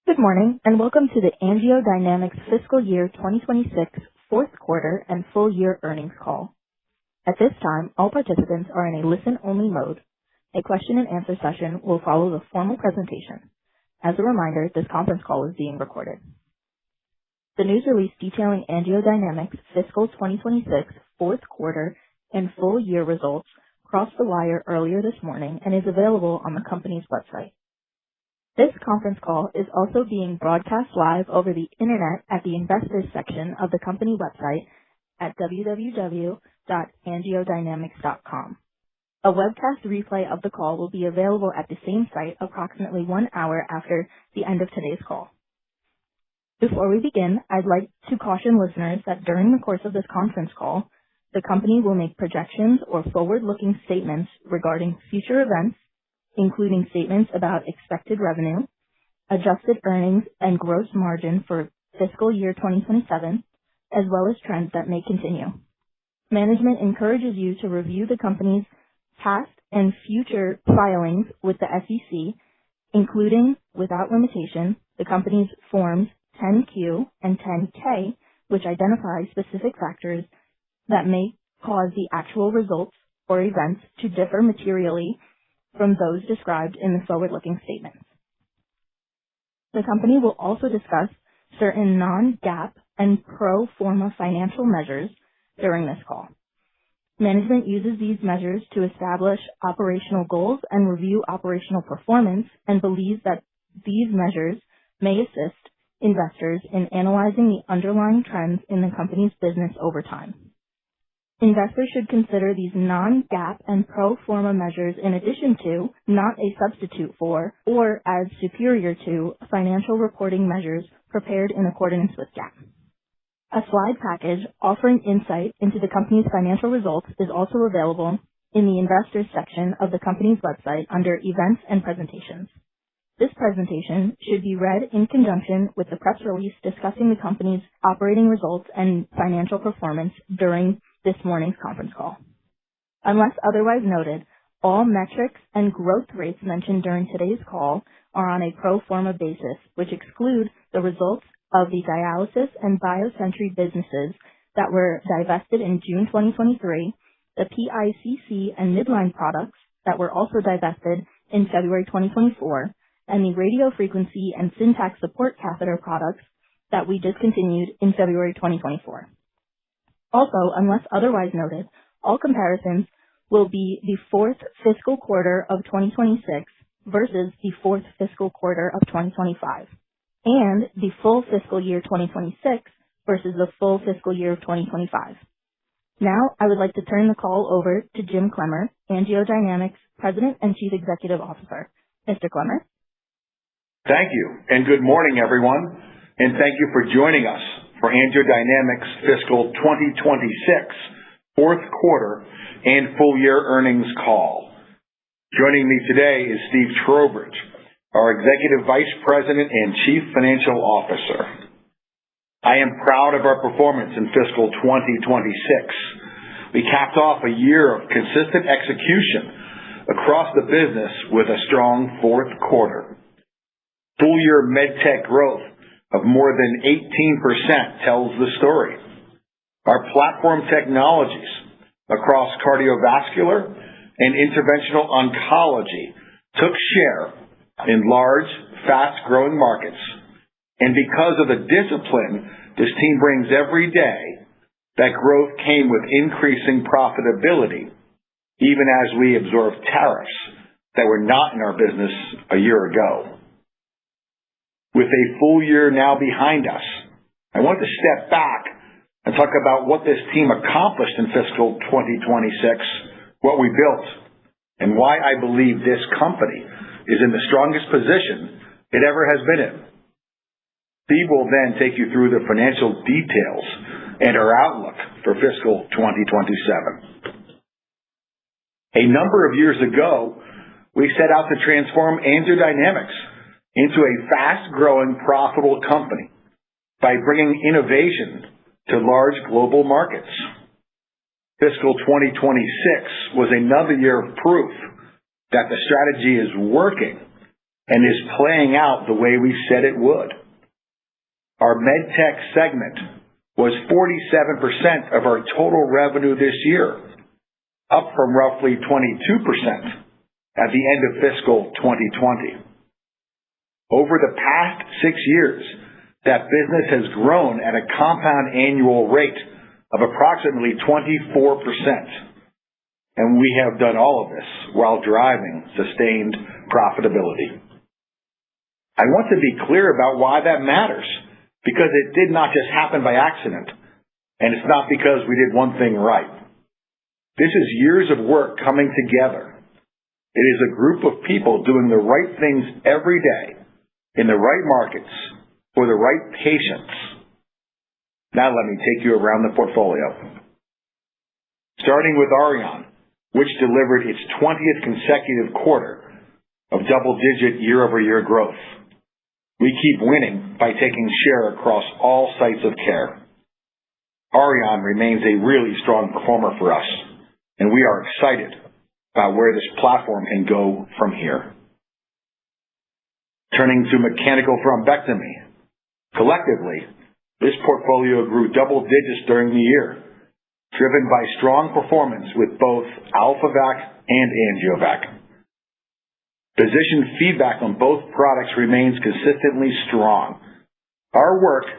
Good morning, and welcome to the AngioDynamics Fiscal Year 2026 fourth quarter and full year earnings call. At this time, all participants are in a listen-only mode. A question and answer session will follow the formal presentation. As a reminder, this conference call is being recorded. The news release detailing AngioDynamics fiscal 2026 fourth quarter and full year results crossed the wire earlier this morning and is available on the company's website. This conference call is also being broadcast live over the internet at the investors section of the company website at www.angiodynamics.com. A webcast replay of the call will be available at the same site approximately 1 hour after the end of today's call. Before we begin, I'd like to caution listeners that during the course of this conference call, the company will make projections or forward-looking statements regarding future events, including statements about expected revenue, adjusted earnings, and gross margin for fiscal year 2027, as well as trends that may continue. Management encourages you to review the company's past and future filings with the SEC, including, without limitation, the company's Forms 10-Q and 10-K, which identify specific factors that may cause the actual results or events to differ materially from those described in the forward-looking statements. The company will also discuss certain non-GAAP and pro forma financial measures during this call. Management uses these measures to establish operational goals and review operational performance and believes that these measures may assist investors in analyzing the underlying trends in the company's business over time. Investors should consider these non-GAAP and pro forma measures in addition to, not a substitute for, or as superior to, financial reporting measures prepared in accordance with GAAP. A slide package offering insight into the company's financial results is also available in the investors section of the company's website under events and presentations. This presentation should be read in conjunction with the press release discussing the company's operating results and financial performance during this morning's conference call. Unless otherwise noted, all metrics and growth rates mentioned during today's call are on a pro forma basis, which exclude the results of the dialysis and BioSentry businesses that were divested in June 2023, the PICC and midline products that were also divested in February 2024, and the radiofrequency and syntax support catheter products that we discontinued in February 2024. Also, unless otherwise noted, all comparisons will be the fourth fiscal quarter of 2026 versus the fourth fiscal quarter of 2025, and the full fiscal year 2026 versus the full fiscal year of 2025. Now, I would like to turn the call over to Jim Clemmer, AngioDynamics President and Chief Executive Officer. Mr. Clemmer? Thank you, and good morning, everyone, and thank you for joining us for AngioDynamics Fiscal 2026 fourth quarter and full year earnings call. Joining me today is Steve Trowbridge, our Executive Vice President and Chief Financial Officer. I am proud of our performance in fiscal 2026. We capped off a year of consistent execution across the business with a strong fourth quarter. Full year Medtech growth of more than 18% tells the story. Our platform technologies across cardiovascular and interventional oncology took share in large, fast-growing markets. And because of the discipline this team brings every day, that growth came with increasing profitability, even as we absorbed tariffs that were not in our business a year ago. With a full year now behind us, I want to step back and talk about what this team accomplished in fiscal 2026, what we built, and why I believe this company is in the strongest position it ever has been in. Steve will then take you through the financial details and our outlook for fiscal 2027. A number of years ago, we set out to transform AngioDynamics into a fast-growing, profitable company by bringing innovation to large global markets. Fiscal 2026 was another year of proof that the strategy is working and is playing out the way we said it would. Our Medtech segment was 47% of our total revenue this year, up from roughly 22% at the end of fiscal 2020. Over the past 6 years, that business has grown at a compound annual rate of approximately 24%. And we have done all of this while driving sustained profitability. I want to be clear about why that matters, because it did not just happen by accident, and it's not because we did one thing right. This is years of work coming together. It is a group of people doing the right things every day, in the right markets, for the right patients. Now let me take you around the portfolio. Starting with Auryon, which delivered its 20th consecutive quarter of double-digit year-over-year growth. We keep winning by taking share across all sites of care. Auryon remains a really strong performer for us, and we are excited about where this platform can go from here. Turning to mechanical thrombectomy. Collectively, this portfolio grew double digits during the year, driven by strong performance with both AlphaVac and AngioVac. Physician feedback on both products remains consistently strong. Our work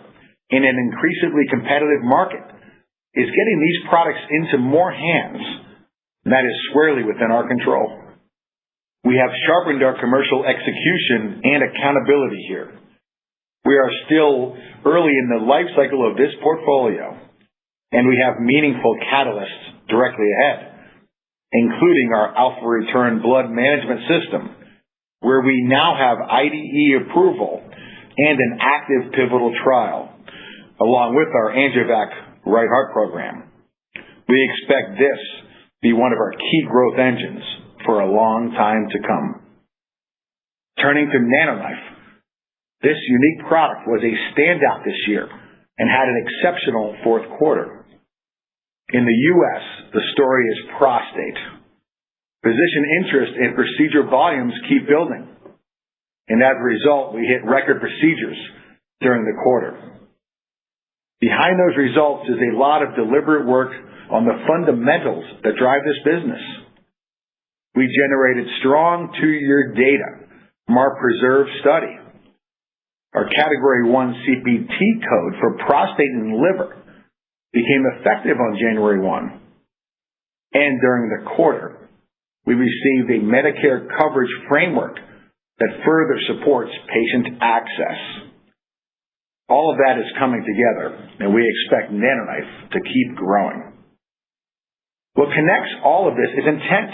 in an increasingly competitive market is getting these products into more hands, and that is squarely within our control. We have sharpened our commercial execution and accountability here. We are still early in the life cycle of this portfolio, and we have meaningful catalysts directly ahead, including our Alpha Return blood management system, where we now have IDE approval and an active pivotal trial, along with our AngioVac right heart program. We expect this to be one of our key growth engines for a long time to come. Turning to NanoKnife. This unique product was a standout this year and had an exceptional fourth quarter. In the U.S., the story is prostate. Physician interest and procedure volumes keep building, and as a result, we hit record procedures during the quarter. Behind those results is a lot of deliberate work on the fundamentals that drive this business. We generated strong 2-year data from our PRESERVE study. Our Category 1 CPT code for prostate and liver became effective on January 1. And during the quarter, we received a Medicare coverage framework that further supports patient access. All of that is coming together, and we expect NanoKnife to keep growing. What connects all of this is intent.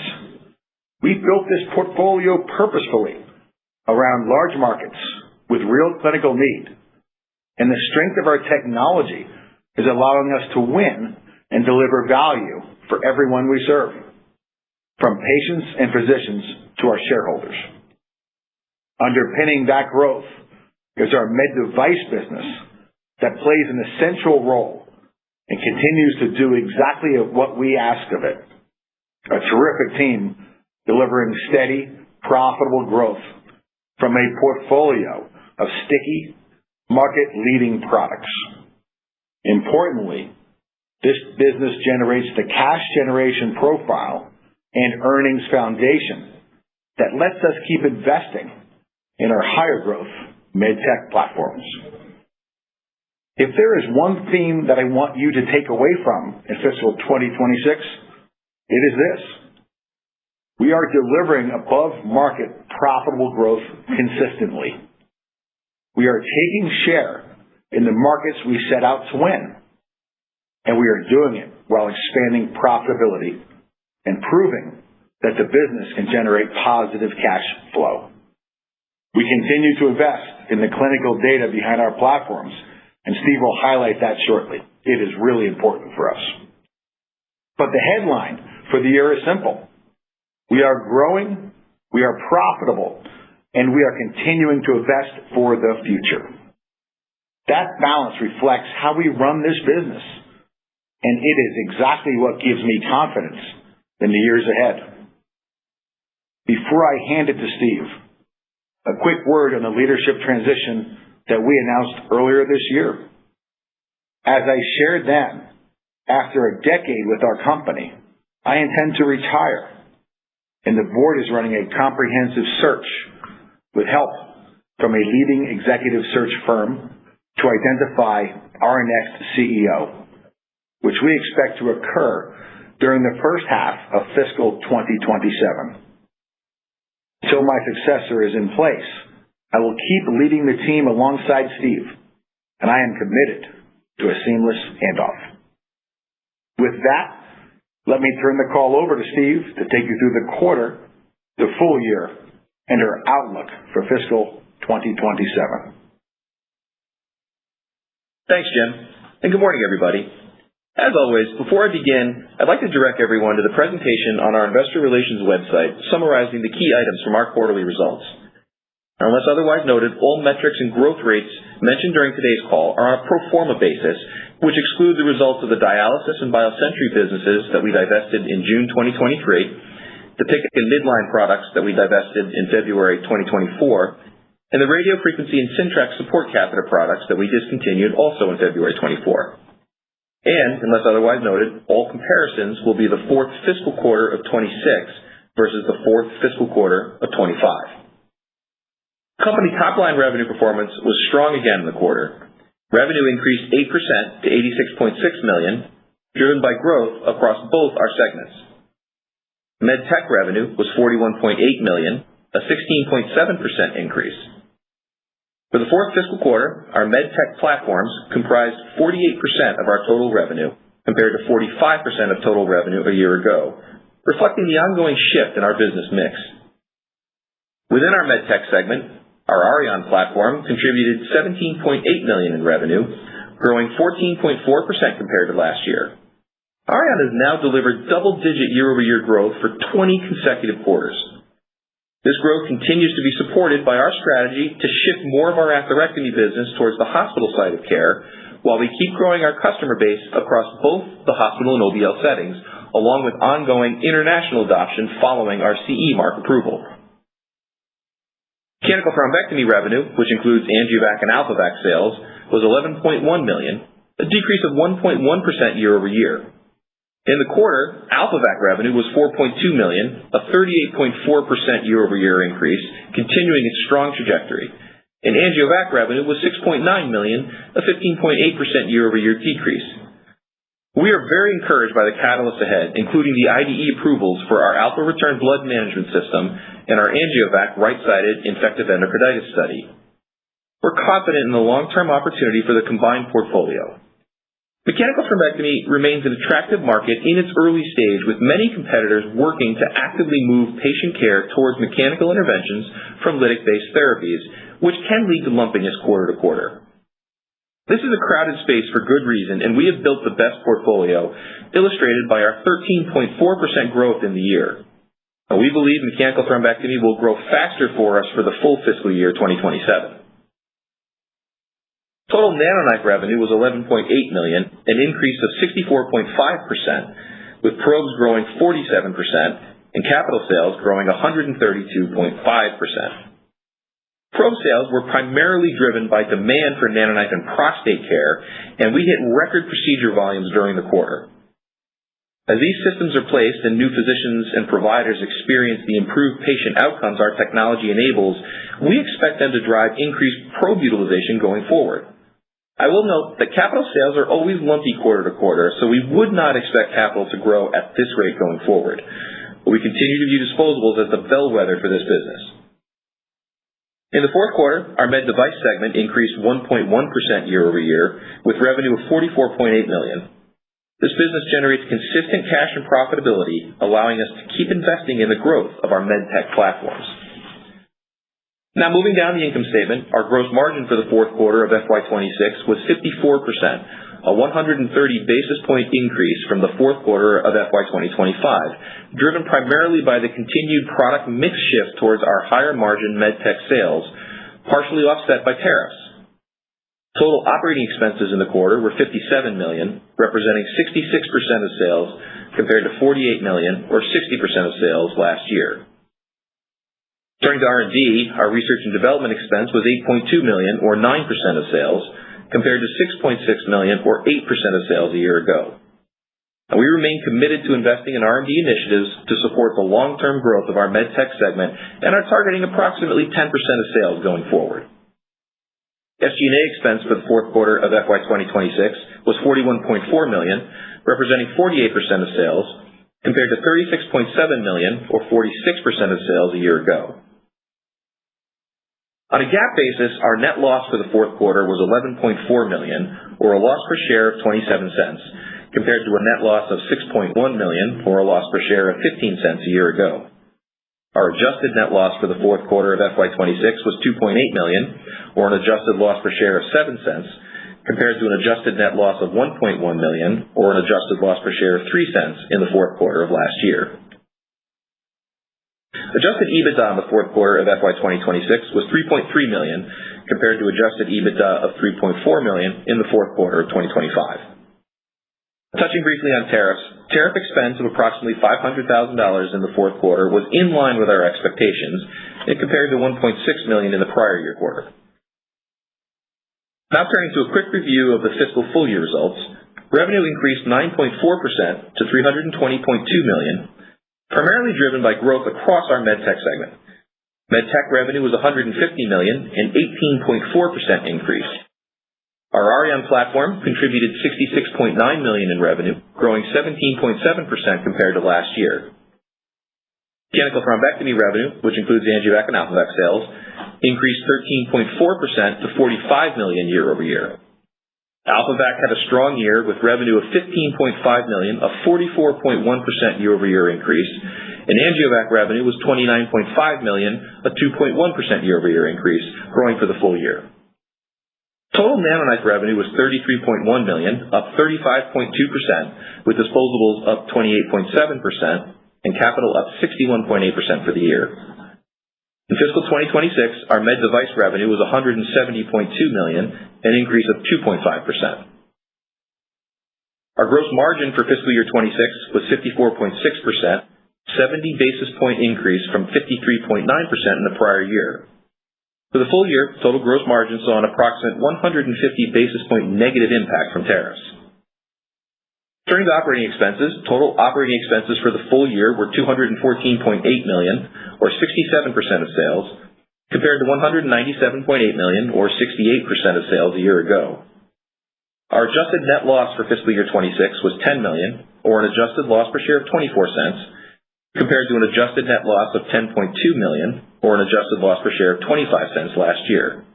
We built this portfolio purposefully around large markets with real clinical need, and the strength of our technology is allowing us to win and deliver value for everyone we serve, from patients and physicians to our shareholders. Underpinning that growth is our med device business that plays an essential role and continues to do exactly what we ask of it. A terrific team delivering steady, profitable growth from a portfolio of sticky, market-leading products. Importantly, this business generates the cash generation profile and earnings foundation that lets us keep investing in our higher growth Medtech platforms. If there is one theme that I want you to take away from in fiscal 2026, it is this. We are delivering above market profitable growth consistently. We are taking share in the markets we set out to win, and we are doing it while expanding profitability and proving that the business can generate positive cash flow. We continue to invest in the clinical data behind our platforms, and Steve will highlight that shortly. It is really important for us. But the headline for the year is simple. We are growing, we are profitable, and we are continuing to invest for the future. That balance reflects how we run this business, and it is exactly what gives me confidence in the years ahead. Before I hand it to Steve, A quick word on the leadership transition that we announced earlier this year. As I shared then, after a decade with our company, I intend to retire, and the board is running a comprehensive search with help from a leading executive search firm to identify our next CEO, which we expect to occur during the first half of fiscal 2027. Until my successor is in place, I will keep leading the team alongside Steve, and I am committed to a seamless handoff. With that, let me turn the call over to Steve to take you through the quarter, the full year, and our outlook for fiscal 2027. Thanks, Jim, and good morning, everybody. As always, before I begin, I'd like to direct everyone to the presentation on our investor relations website summarizing the key items from our quarterly results. Unless otherwise noted, all metrics and growth rates mentioned during today's call are on a pro forma basis, which exclude the results of the dialysis and BioSentry businesses that we divested in June 2023, the PICC and Midline products that we divested in February 2024, and the radio frequency and Syntrax support catheter products that we discontinued also in February 24. And, unless otherwise noted, all comparisons will be the fourth fiscal quarter of 26 versus the fourth fiscal quarter of 25. Company top-line revenue performance was strong again in the quarter. Revenue increased 8% to $86.6 million, driven by growth across both our segments. Medtech revenue was $41.8 million, a 16.7% increase. For the fourth fiscal quarter, our Medtech platforms comprised 48% of our total revenue, compared to 45% of total revenue a year ago, reflecting the ongoing shift in our business mix. Within our Medtech segment, our Auryon platform contributed $17.8 million in revenue, growing 14.4% compared to last year. Auryon has now delivered double-digit year-over-year growth for 20 consecutive quarters. This growth continues to be supported by our strategy to shift more of our atherectomy business towards the hospital side of care, while we keep growing our customer base across both the hospital and OBL settings, along with ongoing international adoption following our CE mark approval. Mechanical thrombectomy revenue, which includes AngioVac and AlphaVac sales, was $11.1 million, a decrease of 1.1% year-over-year. In the quarter, AlphaVac revenue was $4.2 million, a 38.4% year-over-year increase, continuing its strong trajectory. And AngioVac revenue was $6.9 million, a 15.8% year-over-year decrease. We are very encouraged by the catalysts ahead, including the IDE approvals for our Alpha Return blood management system and our AngioVac right-sided infective endocarditis study. We're confident in the long-term opportunity for the combined portfolio. Mechanical thrombectomy remains an attractive market in its early stage, with many competitors working to actively move patient care towards mechanical interventions from lytic-based therapies, which can lead to lumpiness quarter to quarter. This is a crowded space for good reason, and we have built the best portfolio, illustrated by our 13.4% growth in the year. We believe mechanical thrombectomy will grow faster for us for the full fiscal year 2027. Total NanoKnife revenue was $11.8 million, an increase of 64.5%, with probes growing 47% and capital sales growing 132.5%. Probe sales were primarily driven by demand for NanoKnife and prostate care, and we hit record procedure volumes during the quarter. As these systems are placed and new physicians and providers experience the improved patient outcomes our technology enables, we expect them to drive increased probe utilization going forward. I will note that capital sales are always lumpy quarter to quarter, so we would not expect capital to grow at this rate going forward. But we continue to view disposables as the bellwether for this business. In the fourth quarter, our med device segment increased 1.1% year-over-year, with revenue of $44.8 million. This business generates consistent cash and profitability, allowing us to keep investing in the growth of our Medtech platforms. Now, moving down the income statement, our gross margin for the fourth quarter of FY26 was 54%, a 130 basis point increase from the fourth quarter of FY2025, driven primarily by the continued product mix shift towards our higher margin Medtech sales, partially offset by tariffs. Total operating expenses in the quarter were $57 million, representing 66% of sales, compared to $48 million, or 60% of sales last year. Turning to R&D, our research and development expense was $8.2 million, or 9% of sales, compared to $6.6 million, or 8% of sales a year ago. And we remain committed to investing in R&D initiatives to support the long-term growth of our Medtech segment and are targeting approximately 10% of sales going forward. SG&A expense for the fourth quarter of FY 2026 was $41.4 million, representing 48% of sales, compared to $36.7 million, or 46% of sales a year ago. On a GAAP basis, our net loss for the fourth quarter was $11.4 million, or a loss per share of 27 cents, compared to a net loss of $6.1 million, or a loss per share of 15 cents a year ago. Our adjusted net loss for the fourth quarter of FY 26 was $2.8 million, or an adjusted loss per share of 7 cents, compared to an adjusted net loss of $1.1 million, or an adjusted loss per share of 3 cents in the fourth quarter of last year. Adjusted EBITDA in the fourth quarter of FY 2026 was $3.3 million, compared to adjusted EBITDA of $3.4 million in the fourth quarter of 2025. Touching briefly on tariffs, tariff expense of approximately $500,000 in the fourth quarter was in line with our expectations and compared to $1.6 million in the prior year quarter. Now turning to a quick review of the fiscal full year results, revenue increased 9.4% to $320.2 million, primarily driven by growth across our Medtech segment. Medtech revenue was $150 million, an 18.4% increase. Our Auryon platform contributed $66.9 million in revenue, growing 17.7% compared to last year. Mechanical thrombectomy revenue, which includes AngioVac and AlphaVac sales, increased 13.4% to $45 million year over year. AlphaVac had a strong year with revenue of $15.5 million, a 44.1% year over year increase, and AngioVac revenue was $29.5 million, a 2.1% year over year increase, growing for the full year. Total NanoKnife revenue was $33.1 million, up 35.2%, with disposables up 28.7% and capital up 61.8% for the year. In fiscal 2026, our med device revenue was $170.2 million, an increase of 2.5%. Our gross margin for fiscal year 26 was 54.6%, 70 basis point increase from 53.9% in the prior year. For the full year, total gross margin saw an approximate 150 basis point negative impact from tariffs. Turning to operating expenses, total operating expenses for the full year were $214.8 million, or 67% of sales, compared to $197.8 million, or 68% of sales a year ago. Our adjusted net loss for fiscal year 26 was $10 million, or an adjusted loss per share of 24 cents, compared to an adjusted net loss of $10.2 million, or an adjusted loss per share of 25 cents last year.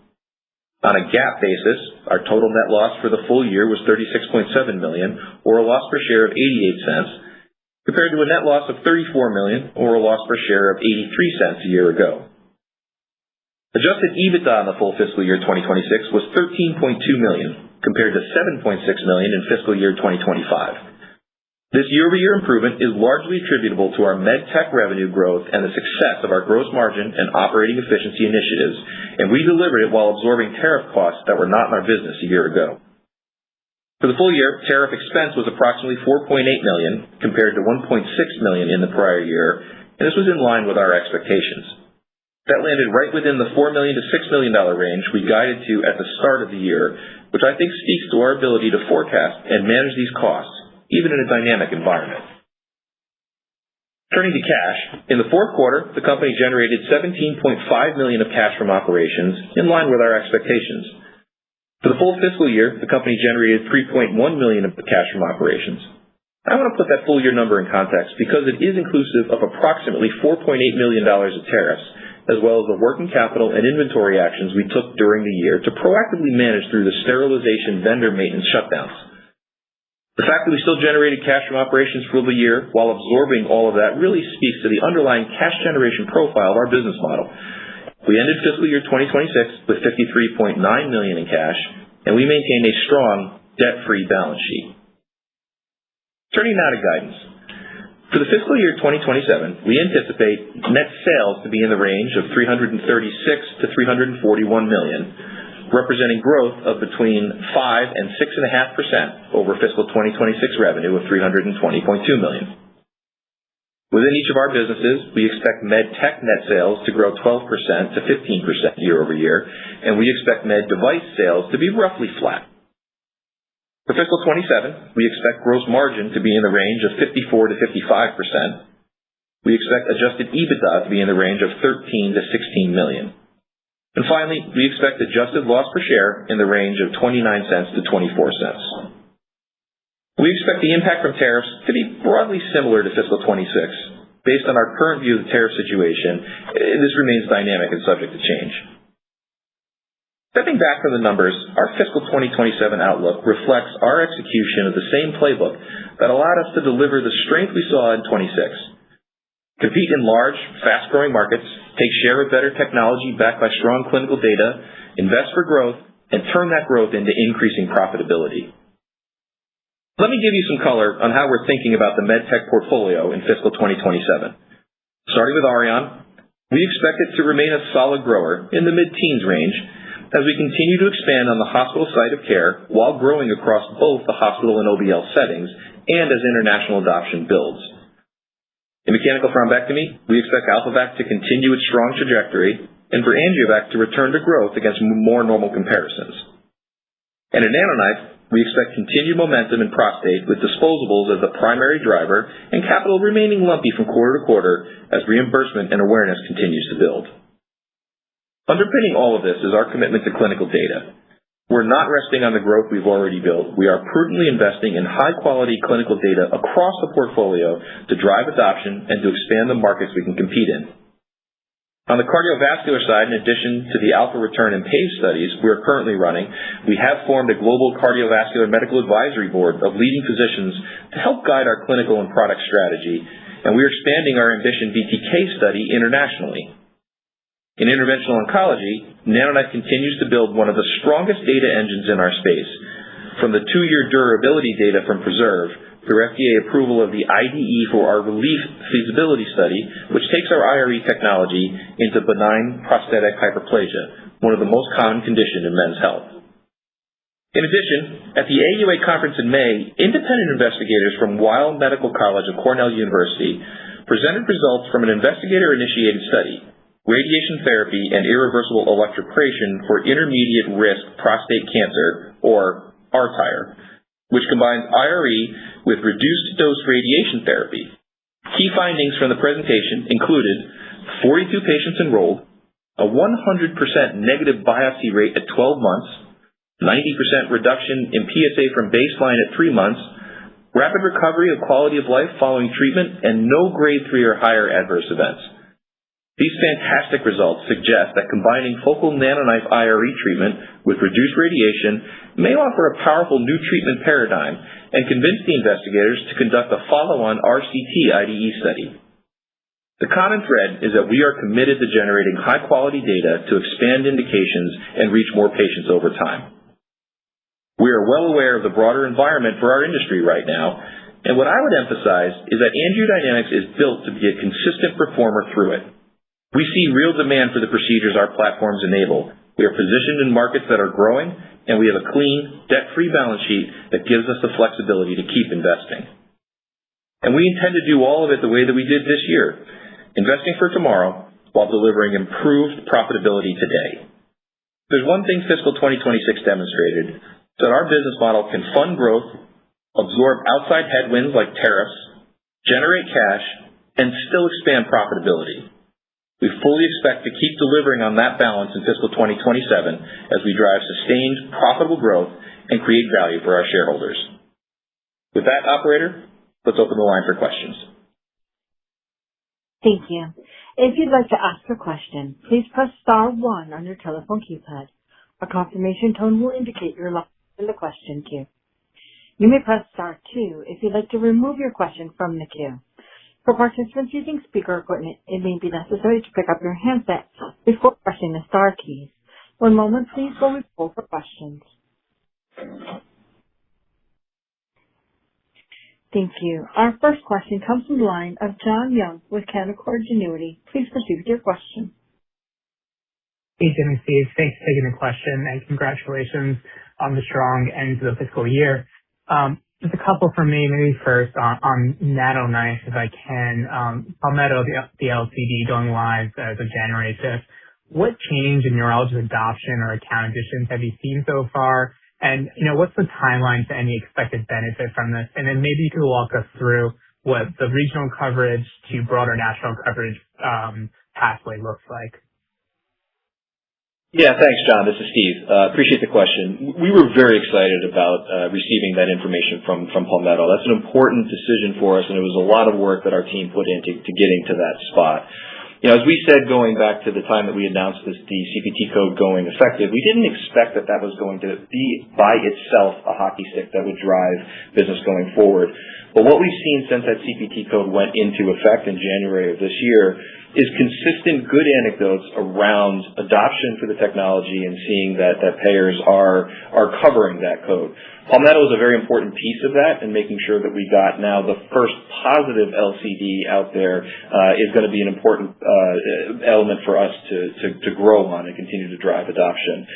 On a GAAP basis, our total net loss for the full year was $36.7 million, or a loss per share of 88 cents, compared to a net loss of $34 million, or a loss per share of 83 cents a year ago. Adjusted EBITDA in the full fiscal year 2026 was $13.2 million, compared to $7.6 million in fiscal year 2025. This year-over-year improvement is largely attributable to our Medtech revenue growth and the success of our gross margin and operating efficiency initiatives, and we delivered it while absorbing tariff costs that were not in our business a year ago. For the full year, tariff expense was approximately $4.8 million, compared to $1.6 million in the prior year, and this was in line with our expectations. That landed right within the $4 million to $6 million range we guided to at the start of the year, which I think speaks to our ability to forecast and manage these costs, even in a dynamic environment. Turning to cash, in the fourth quarter, the company generated $17.5 million of cash from operations, in line with our expectations. For the full fiscal year, the company generated $3.1 million of cash from operations. I want to put that full year number in context because it is inclusive of approximately $4.8 million of tariffs, as well as the working capital and inventory actions we took during the year to proactively manage through the sterilization vendor maintenance shutdowns. The fact that we still generated cash from operations for the year while absorbing all of that really speaks to the underlying cash generation profile of our business model. We ended fiscal year 2026 with $53.9 million in cash, and we maintained a strong, debt-free balance sheet. Turning now to guidance. For the fiscal year 2027, we anticipate net sales to be in the range of $336 to $341 million, representing growth of between 5 and 6.5% over fiscal 2026 revenue of $320.2 million. Within each of our businesses, we expect Medtech net sales to grow 12% to 15% year over year, and we expect Med Device sales to be roughly flat. For fiscal 27, we expect gross margin to be in the range of 54 to 55%. We expect adjusted EBITDA to be in the range of $13 to $16 million. And finally, we expect adjusted loss per share in the range of 29 cents to 24 cents. We expect the impact from tariffs to be broadly similar to fiscal 26. Based on our current view of the tariff situation, this remains dynamic and subject to change. Stepping back from the numbers, our fiscal 2027 outlook reflects our execution of the same playbook that allowed us to deliver the strength we saw in 26. Compete in large, fast-growing markets, take share with better technology backed by strong clinical data, invest for growth, and turn that growth into increasing profitability. Let me give you some color on how we're thinking about the Medtech portfolio in fiscal 2027. Starting with Auryon, we expect it to remain a solid grower in the mid-teens range as we continue to expand on the hospital site of care while growing across both the hospital and OBL settings and as international adoption builds. In mechanical thrombectomy, we expect AlphaVac to continue its strong trajectory and for AngioVac to return to growth against more normal comparisons. And in NanoKnife, we expect continued momentum in prostate with disposables as the primary driver and capital remaining lumpy from quarter to quarter as reimbursement and awareness continues to build. Underpinning all of this is our commitment to clinical data. We're not resting on the growth we've already built. We are prudently investing in high-quality clinical data across the portfolio to drive adoption and to expand the markets we can compete in. On the cardiovascular side, in addition to the Alpha Return and PAVE studies we are currently running, we have formed a global cardiovascular medical advisory board of leading physicians to help guide our clinical and product strategy, and we are expanding our Ambition BTK study internationally. In interventional oncology, NanoKnife continues to build one of the strongest data engines in our space. From the 2-year durability data from PRESERVE through FDA approval of the IDE for our RELIEF feasibility study, which takes our IRE technology into benign prostatic hyperplasia, one of the most common conditions in men's health. In addition, at the AUA conference in May, independent investigators from Weill Medical College of Cornell University presented results from an investigator-initiated study, radiation therapy and irreversible electroporation for intermediate risk prostate cancer, or RTIR, which combines IRE with reduced dose radiation therapy. Key findings from the presentation included 42 patients enrolled, a 100% negative biopsy rate at 12 months, 90% reduction in PSA from baseline at 3 months, rapid recovery of quality of life following treatment, and no grade 3 or higher adverse events. These fantastic results suggest that combining focal NanoKnife IRE treatment with reduced radiation may offer a powerful new treatment paradigm and convince the investigators to conduct a follow-on RCT IDE study. The common thread is that we are committed to generating high-quality data to expand indications and reach more patients over time. We are well aware of the broader environment for our industry right now, and what I would emphasize is that AngioDynamics is built to be a consistent performer through it. We see real demand for the procedures our platforms enable. We are positioned in markets that are growing, and we have a clean, debt-free balance sheet that gives us the flexibility to keep investing. And we intend to do all of it the way that we did this year, investing for tomorrow while delivering improved profitability today. There's one thing fiscal 2026 demonstrated, that our business model can fund growth, absorb outside headwinds like tariffs, generate cash, and still expand profitability. We fully expect to keep delivering on that balance in fiscal 2027 as we drive sustained, profitable growth and create value for our shareholders. With that, operator, let's open the line for questions. Thank you. If you'd like to ask a question, please press star 1 on your telephone keypad. A confirmation tone will indicate you're locked in the question queue. You may press star 2 if you'd like to remove your question from the queue. For participants using speaker equipment, it may be necessary to pick up your handset before pressing the star keys. One moment, please, while we poll for questions. Thank you. Our first question comes from the line of John Young with Canaccord Genuity. Please proceed with your question. Hey, Jim and Steve. Thanks for taking the question, and congratulations on the strong end to the fiscal year. Just a couple from me, maybe first on NanoKnife, if I can. Palmetto, the LCD going live as of January 5th. What change in urology adoption or account additions have you seen so far? And, what's the timeline to any expected benefit from this? And then maybe you could walk us through what the regional coverage to broader national coverage pathway looks like. Yeah, thanks, John. This is Steve. Appreciate the question. We were very excited about receiving that information from Palmetto. That's an important decision for us, and it was a lot of work that our team put into getting to that spot. As we said, going back to the time that we announced the CPT code going effective, we didn't expect that was going to be by itself a hockey stick that would drive business going forward. But what we've seen since that CPT code went into effect in January of this year is consistent good anecdotes around adoption for the technology and seeing that payers are covering that code. Palmetto is a very important piece of that, and making sure that we got now the first positive LCD out there is going to be an important element for us to grow on and continue to drive adoption.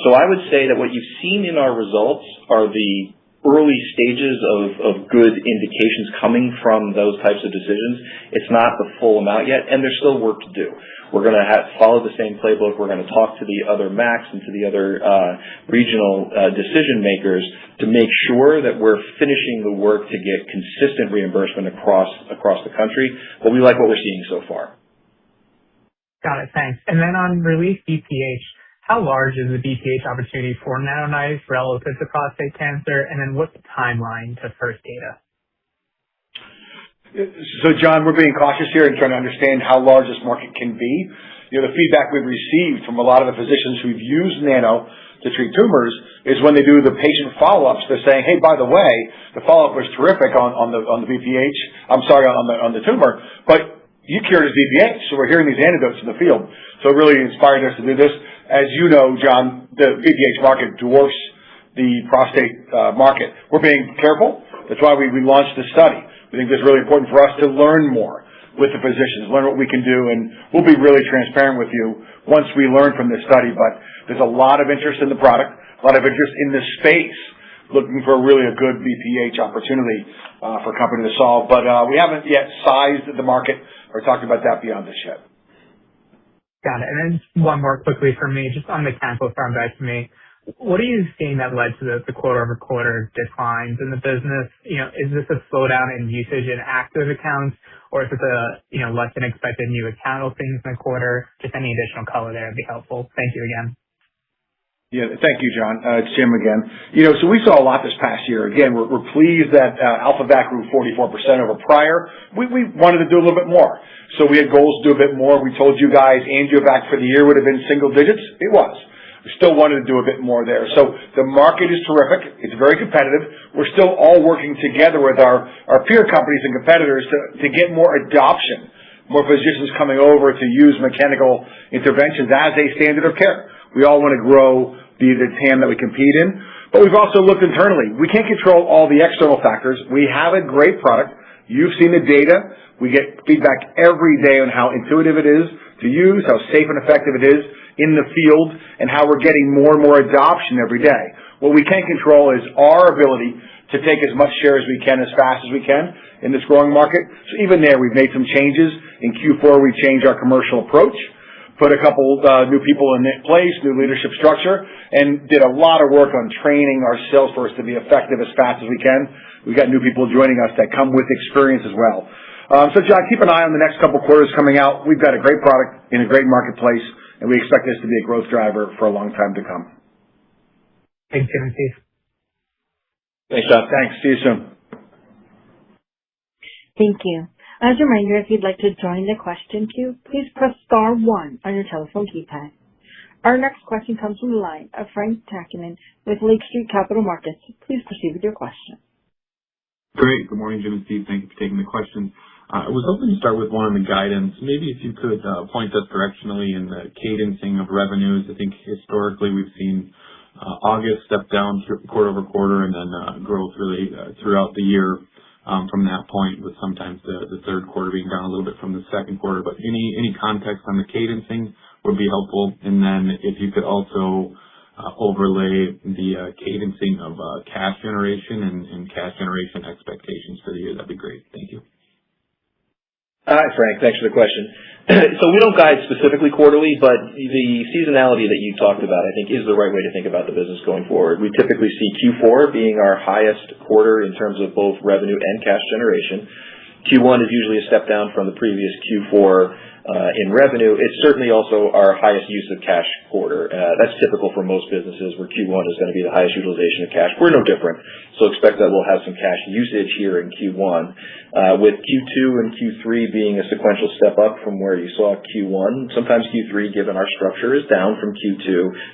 So I would say that what you've seen in our results are the early stages of good indications coming from those types of decisions. It's not the full amount yet, and there's still work to do. We're going to follow the same playbook. We're going to talk to the other MACs and to the other regional decision makers to make sure that we're finishing the work to get consistent reimbursement across the country. But we like what we're seeing so far. Got it. Thanks. And then on Release BPH, how large is the BPH opportunity for NanoKnife relative to prostate cancer? And then what's the timeline to first data? So, John, we're being cautious here and trying to understand how large this market can be. The feedback we've received from a lot of the physicians who've used Nano to treat tumors is when they do the patient follow-ups, they're saying, hey, by the way, the follow-up was terrific on the BPH. I'm sorry, on the tumor, but you cured his BPH. So we're hearing these anecdotes in the field. So it really inspired us to do this. As you know, John, the BPH market dwarfs the prostate market. We're being careful. That's why we launched this study. We think it's really important for us to learn more with the physicians, learn what we can do, and we'll be really transparent with you once we learn from this study. But there's a lot of interest in the product, a lot of interest in the space, looking for really a good BPH opportunity for a company to solve. But we haven't yet sized the market or talked about that beyond this yet. Got it. And then just one more quickly for me, just on mechanical thrombectomy. What are you seeing that led to the quarter-over-quarter declines in the business? Is this a slowdown in usage in active accounts, or is it a less than expected new account openings in the quarter? Just any additional color there would be helpful. Thank you again. Yeah, thank you, John. It's Jim again. So we saw a lot this past year. Again, we're pleased that AlphaVac grew 44% over prior. We wanted to do a little bit more. So we had goals to do a bit more. We told you guys AngioVac for the year would have been single digits. It was. We still wanted to do a bit more there. So the market is terrific. It's very competitive. We're still all working together with our peer companies and competitors to get more adoption, more physicians coming over to use mechanical interventions as a standard of care. We all want to grow the TAM that we compete in, but we've also looked internally. We can't control all the external factors. We have a great product. You've seen the data. We get feedback every day on how intuitive it is to use, how safe and effective it is in the field, and how we're getting more and more adoption every day. What we can't control is our ability to take as much share as we can, as fast as we can in this growing market. So even there, we've made some changes. In Q4, we changed our commercial approach, put a couple new people in place, new leadership structure, and did a lot of work on training our sales force to be effective as fast as we can. We've got new people joining us that come with experience as well. So, John, keep an eye on the next couple quarters coming out. We've got a great product in a great marketplace, and we expect this to be a growth driver for a long time to come. Thanks, Jim and Steve. Thanks, John. Thanks. See you soon. Thank you. As a reminder, if you'd like to join the question queue, please press star 1 on your telephone keypad. Our next question comes from the line of Frank Takkinen with Lake Street Capital Markets. Please proceed with your question. Great. Good morning, Jim and Steve. Thank you for taking the questions. I was hoping to start with one on the guidance. Maybe if you could point us directionally in the cadencing of revenues. I think historically we've seen August step down quarter over quarter and then growth really throughout the year from that point, with sometimes the third quarter being down a little bit from the second quarter. But any context on the cadencing would be helpful. And then if you could also overlay the cadencing of cash generation and cash generation expectations for the year, that'd be great. Thank you. Hi, Frank. Thanks for the question. So we don't guide specifically quarterly, but the seasonality that you talked about, I think, is the right way to think about the business going forward. We typically see Q4 being our highest quarter in terms of both revenue and cash generation. Q1 is usually a step down from the previous Q4 in revenue. It's certainly also our highest use of cash quarter. That's typical for most businesses, where Q1 is going to be the highest utilization of cash. We're no different, so expect that we'll have some cash usage here in Q1. With Q2 and Q3 being a sequential step up from where you saw Q1, sometimes Q3, given our structure, is down from Q2.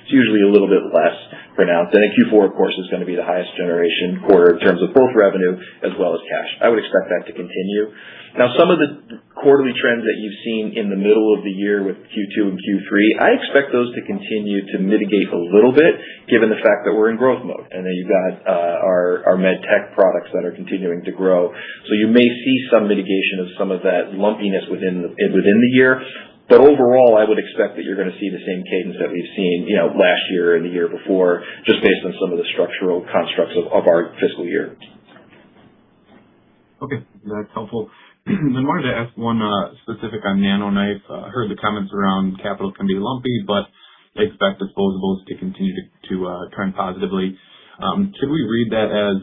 It's usually a little bit less pronounced. And then Q4, of course, is going to be the highest generation quarter in terms of both revenue as well as cash. I would expect that to continue. Now, some of the quarterly trends that you've seen in the middle of the year with Q2 and Q3, I expect those to continue to mitigate a little bit, given the fact that we're in growth mode. And then you've got our Medtech products that are continuing to grow. So you may see some mitigation of some of that lumpiness within the year. But overall, I would expect that you're going to see the same cadence that we've seen, last year and the year before, just based on some of the structural constructs of our fiscal year. Okay, that's helpful. I wanted to ask one specific on NanoKnife. I heard the comments around capital can be lumpy, but they expect disposables to continue to trend positively. Should we read that as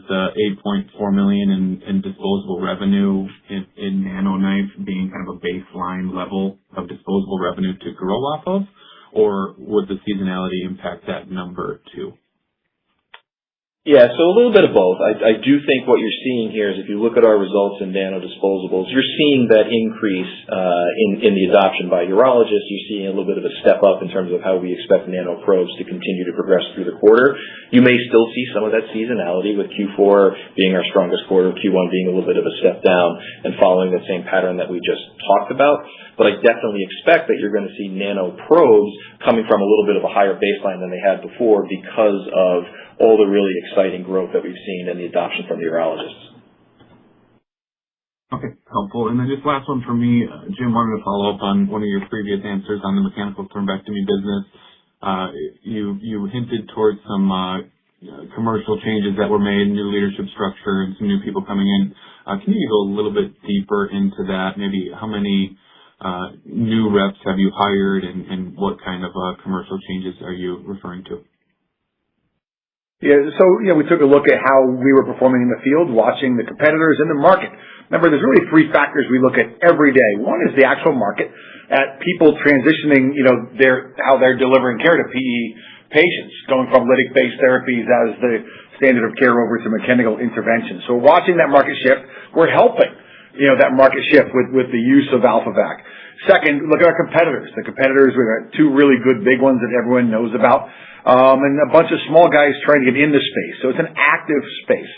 $8.4 million in disposable revenue in NanoKnife being kind of a baseline level of disposable revenue to grow off of, or would the seasonality impact that number too? Yeah, so a little bit of both. I do think what you're seeing here is if you look at our results in nano disposables, you're seeing that increase in the adoption by urologists. You're seeing a little bit of a step up in terms of how we expect nano probes to continue to progress through the quarter. You may still see some of that seasonality with Q4 being our strongest quarter, Q1 being a little bit of a step down and following the same pattern that we just talked about. But I definitely expect that you're going to see nano probes coming from a little bit of a higher baseline than they had before because of all the really exciting growth that we've seen in the adoption from the urologists. Okay, helpful. And then just last one for me, Jim, wanted to follow up on one of your previous answers on the mechanical thrombectomy business. You hinted towards some commercial changes that were made, new leadership structure, and some new people coming in. Can you go a little bit deeper into that? Maybe how many new reps have you hired, and what kind of commercial changes are you referring to? Yeah, so we took a look at how we were performing in the field, watching the competitors in the market. Remember, there's really three factors we look at every day. One is the actual market, at people transitioning, how they're delivering care to PE patients, going from lytic-based therapies as the standard of care over to mechanical intervention. So watching that market shift, we're helping, that market shift with the use of AlphaVac. Second, look at our competitors. The competitors, we've got two really good big ones that everyone knows about. And a bunch of small guys trying to get into space. So it's an active space.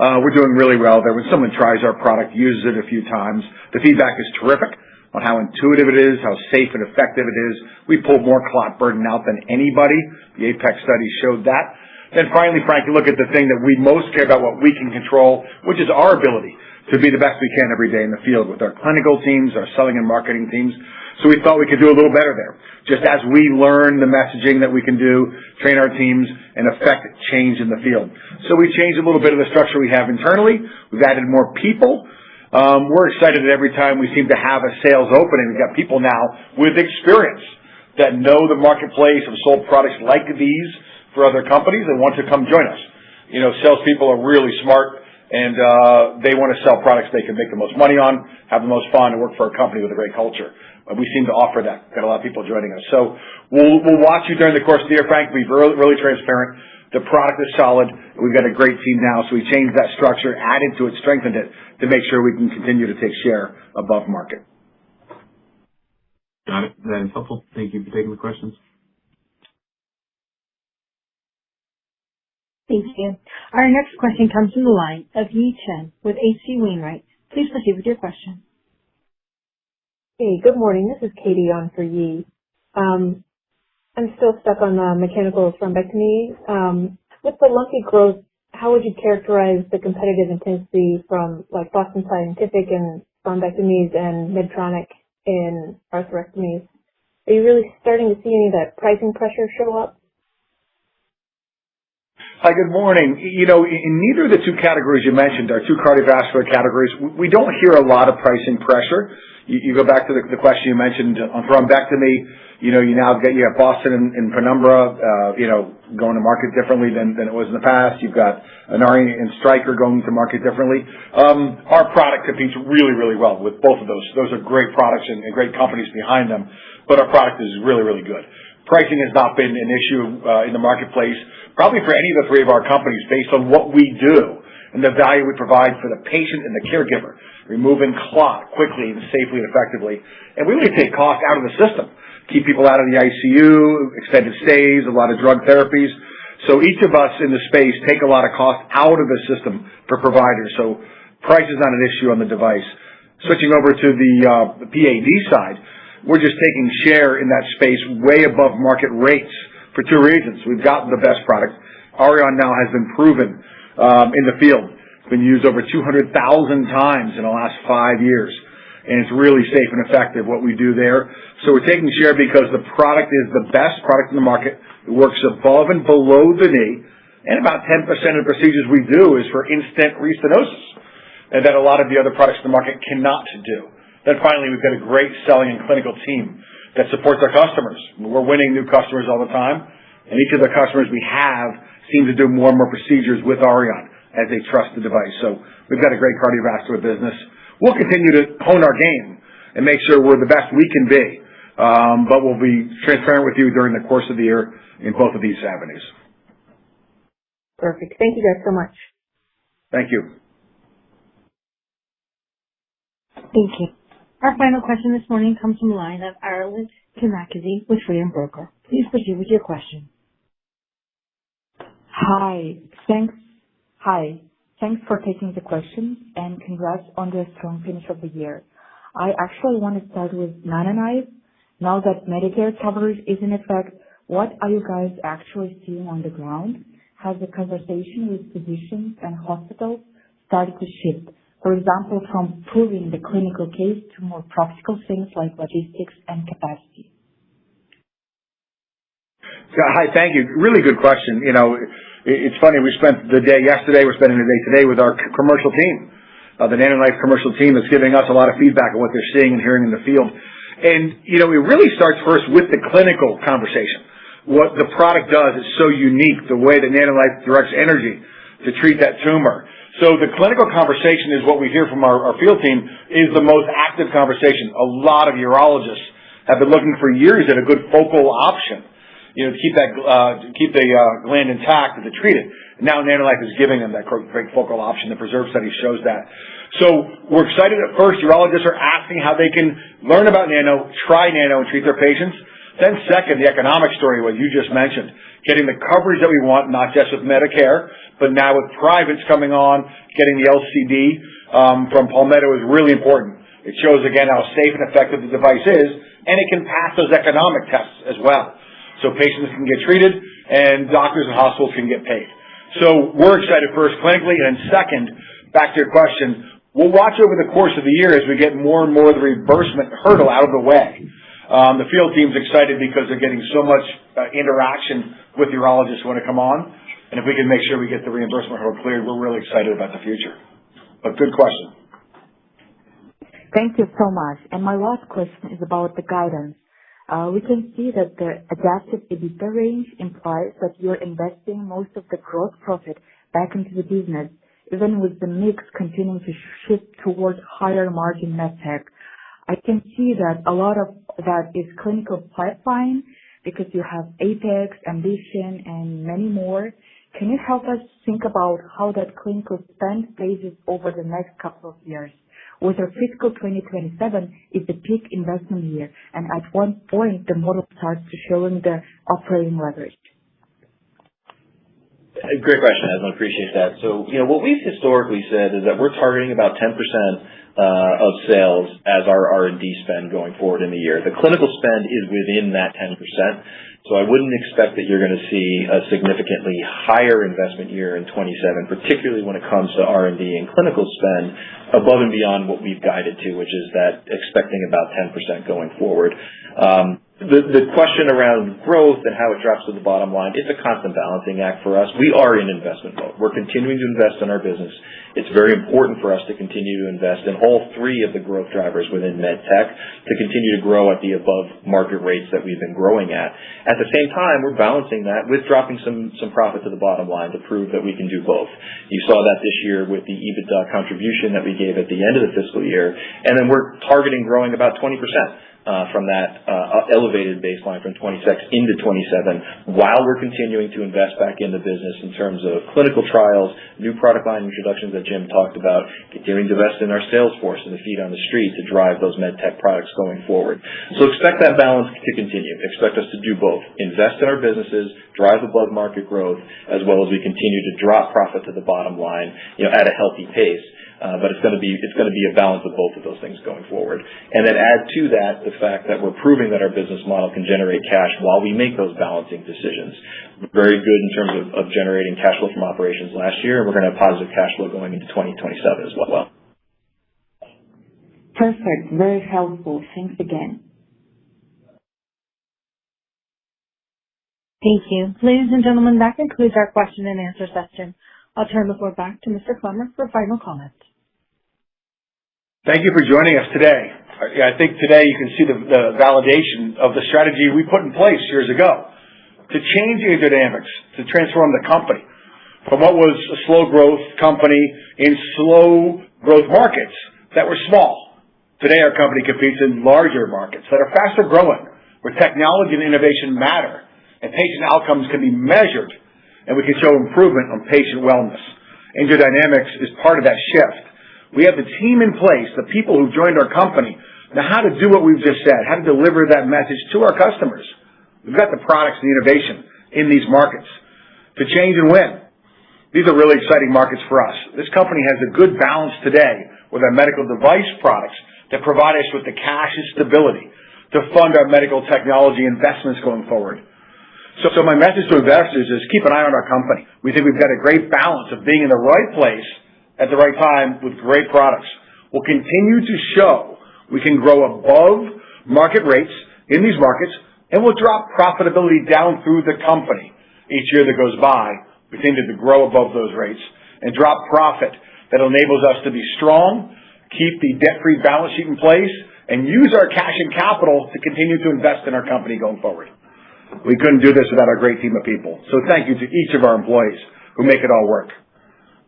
We're doing really well there. When someone tries our product, uses it a few times, the feedback is terrific on how intuitive it is, how safe and effective it is. We pull more clot burden out than anybody. The APEX study showed that. Then finally, Frank, you look at the thing that we most care about, what we can control, which is our ability to be the best we can every day in the field with our clinical teams, our selling and marketing teams. So we thought we could do a little better there. Just as we learn the messaging that we can do, train our teams, and affect change in the field. So we changed a little bit of the structure we have internally. We've added more people. We're excited that every time we seem to have a sales opening, we've got people now with experience that know the marketplace, have sold products like these for other companies and want to come join us. Salespeople are really smart, and they want to sell products they can make the most money on, have the most fun, and work for a company with a great culture. We seem to offer that. Got a lot of people joining us. So we'll watch you during the course of the year, Frank. Be really transparent. The product is solid. We've got a great team now, so we changed that structure, added to it, strengthened it to make sure we can continue to take share above market. Got it. That is helpful. Thank you for taking the questions. Thank you. Our next question comes from the line of Yi Chen with H.C. Wainwright. Please proceed with your question. Hey, good morning. This is Katie on for Yi. I'm still stuck on the mechanical thrombectomy. With the lumpy growth, how would you characterize the competitive intensity from like Boston Scientific in thrombectomies and Medtronic in arthrectomies? Are you really starting to see any of that pricing pressure show up? Hi, good morning. In neither of the two categories you mentioned, our two cardiovascular categories, we don't hear a lot of pricing pressure. You go back to the question you mentioned on thrombectomy. You have Boston and Penumbra, going to market differently than it was in the past. You've got Inari and Stryker going to market differently. Our product competes really, really well with both of those. Those are great products and great companies behind them, but our product is really, really good. Pricing has not been an issue in the marketplace, probably for any of the three of our companies, based on what we do and the value we provide for the patient and the caregiver, removing clot quickly and safely and effectively. And we really take cost out of the system, keep people out of the ICU, extended stays, a lot of drug therapies. So each of us in the space take a lot of cost out of the system for providers. So price is not an issue on the device. Switching over to the PAD side, we're just taking share in that space way above market rates for two reasons. We've got the best product. Auryon now has been proven in the field. It's been used over 200,000 times in the last 5 years. And it's really safe and effective what we do there. So we're taking share because the product is the best product in the market. It works above and below the knee. And about 10% of the procedures we do is for in-stent restenosis, and that a lot of the other products in the market cannot do. Then finally, we've got a great selling and clinical team that supports our customers. We're winning new customers all the time, and each of the customers we have seem to do more and more procedures with Auryon as they trust the device. So we've got a great cardiovascular business. We'll continue to hone our game and make sure we're the best we can be, but we'll be transparent with you during the course of the year in both of these avenues. Perfect. Thank you guys so much. Thank you. Thank you. Our final question this morning comes from the line of Arlen Kamakazi with Freedom Broker. Please proceed with your question. Hi. Thanks for taking the question, and congrats on the strong finish of the year. I actually want to start with NanoKnife. Now that Medicare coverage is in effect, what are you guys actually seeing on the ground? Has the conversation with physicians and hospitals started to shift? For example, from proving the clinical case to more practical things like logistics and capacity. Hi, thank you. Really good question. It's funny, we spent the day yesterday, we're spending the day today with our commercial team, the NanoKnife commercial team that's giving us a lot of feedback on what they're seeing and hearing in the field. And, it really starts first with the clinical conversation. What the product does is so unique, the way that NanoKnife directs energy to treat that tumor. So the clinical conversation is what we hear from our field team is the most active conversation. A lot of urologists have been looking for years at a good focal option, to keep the gland intact and to treat it. Now NanoKnife is giving them that great focal option. The PRESERVE study shows that. So we're excited at first. Urologists are asking how they can learn about Nano, try Nano, and treat their patients. Then second, the economic story, what you just mentioned, getting the coverage that we want, not just with Medicare, but now with privates coming on, getting the LCD from Palmetto is really important. It shows, again, how safe and effective the device is, and it can pass those economic tests as well. So patients can get treated, and doctors and hospitals can get paid. So we're excited first clinically, and then second, back to your question, we'll watch over the course of the year as we get more and more of the reimbursement hurdle out of the way. The field team's excited because they're getting so much interaction with urologists who want to come on. And if we can make sure we get the reimbursement hurdle cleared, we're really excited about the future. But good question. Thank you so much. And my last question is about the guidance. We can see that the adjusted EBITDA range implies that you're investing most of the gross profit back into the business, even with the mix continuing to shift towards higher margin Medtech. I can see that a lot of that is clinical pipeline because you have Apex, Ambition, and many more. Can you help us think about how that clinical spend phases over the next couple of years? Whether fiscal 2027 is the peak investment year, and at what point the model starts to showing the operating leverage? Great question, Asma. Appreciate that. So, what we've historically said is that we're targeting about 10% of sales as our R&D spend going forward in the year. The clinical spend is within that 10%, so I wouldn't expect that you're going to see a significantly higher investment year in 27, particularly when it comes to R&D and clinical spend above and beyond what we've guided to, which is that expecting about 10% going forward. The question around growth and how it drops to the bottom line, it's a constant balancing act for us. We are in investment mode. We're continuing to invest in our business. It's very important for us to continue to invest in all three of the growth drivers within Medtech to continue to grow at the above market rates that we've been growing at. At the same time, we're balancing that with dropping some profit to the bottom line to prove that we can do both. You saw that this year with the EBITDA contribution that we gave at the end of the fiscal year, and then we're targeting growing about 20%. From that elevated baseline from 26 into 27, while we're continuing to invest back in the business in terms of clinical trials, new product line introductions that Jim talked about, continuing to invest in our sales force and the feet on the street to drive those Medtech products going forward. So expect that balance to continue. Expect us to do both. Invest in our businesses, drive above market growth, as well as we continue to drop profit to the bottom line, at a healthy pace. But it's going to be a balance of both of those things going forward. And then add to that the fact that we're proving that our business model can generate cash while we make those balancing decisions. Very good in terms of generating cash flow from operations last year, and we're going to have positive cash flow going into 2027 as well. Perfect. Very helpful. Thanks again. Thank you. Ladies and gentlemen, that concludes our question and answer session. I'll turn the floor back to Mr. Clemmer for final comments. Thank you for joining us today. I think today you can see the validation of the strategy we put in place years ago to change AngioDynamics, to transform the company from what was a slow growth company in slow growth markets that were small. Today our company competes in larger markets that are faster growing, where technology and innovation matter, and patient outcomes can be measured, and we can show improvement on patient wellness. AngioDynamics is part of that shift. We have the team in place, the people who joined our company, know how to do what we've just said, how to deliver that message to our customers. We've got the products and the innovation in these markets to change and win. These are really exciting markets for us. This company has a good balance today with our medical device products that provide us with the cash and stability to fund our medical technology investments going forward. So my message to investors is keep an eye on our company. We think we've got a great balance of being in the right place at the right time with great products. We'll continue to show we can grow above market rates in these markets, and we'll drop profitability down through the company. Each year that goes by, we continue to grow above those rates and drop profit that enables us to be strong, keep the debt-free balance sheet in place, and use our cash and capital to continue to invest in our company going forward. We couldn't do this without our great team of people. So thank you to each of our employees who make it all work.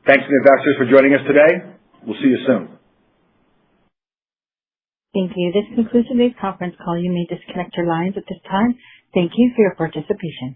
Thanks to investors for joining us today. We'll see you soon. Thank you. This concludes today's conference call. You may disconnect your lines at this time. Thank you for your participation.